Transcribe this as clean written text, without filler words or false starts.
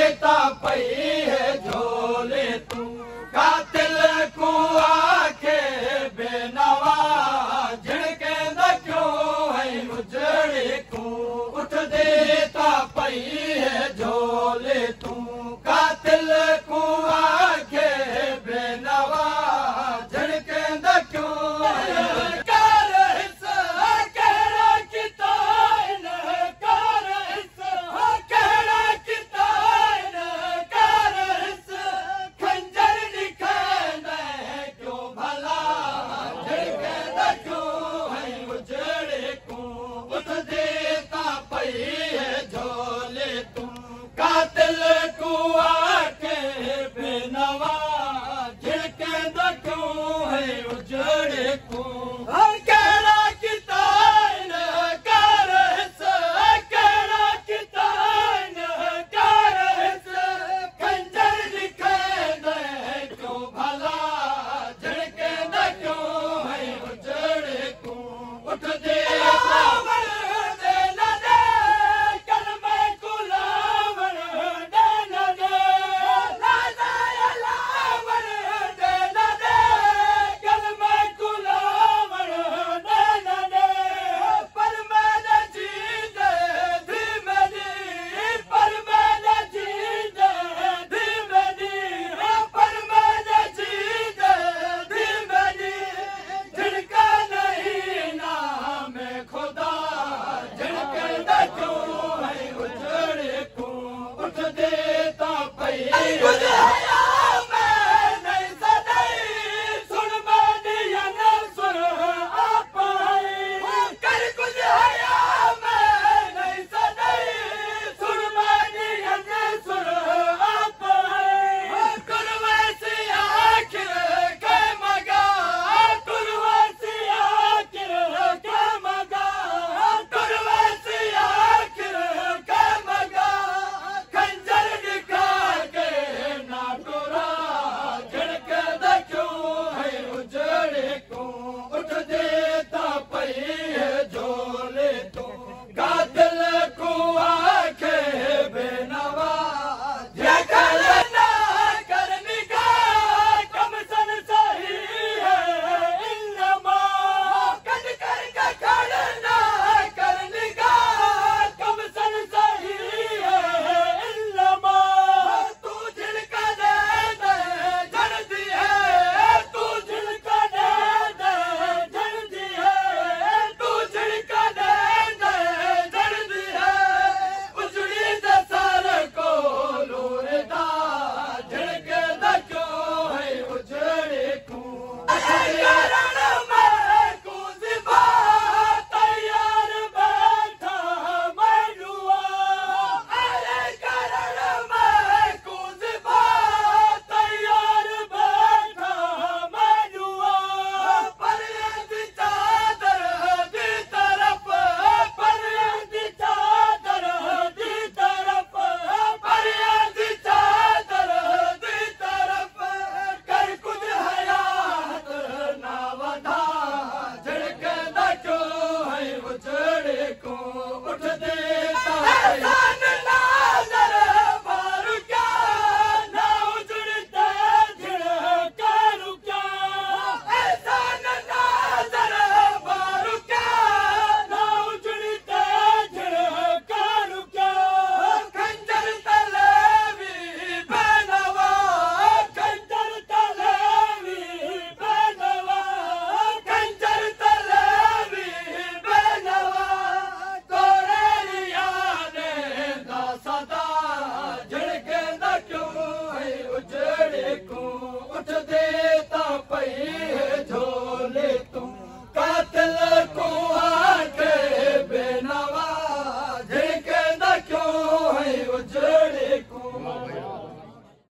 देता पई है झोले तू कातिल को आखे बेनवा झिड़के न क्यों है उजड़े को उठ देता पई है झोले तू कातिल को आखे बेनवा झिड़के न क्यों कातिल को आके बेनवा झिड़के न क्यों है उजड़े को केड़ा कितान कर केड़ा कितान कर खंजर दिखे न क्यों भला झिड़के न क्यों है उजड़े को उठ दे देता पई सुन बादिया न सुन आप कर कुछ हया मैं नहीं सदाई सुन बादिया न सुन आप कुरवैसी आखिर के मगा कुरवैसी आखिर के मगा कुरवैसी आखिर के मगा उठ देता पई है झोले तू कातिल को आखे बेनवा जगल ना कर निगाह कम सन सही है इल्मा कद कर के खड़ना कर निगाह कम सन सही है इल्मा तू झिड़का दे झड़ती है तू झिड़का दे उठ देता उठ दे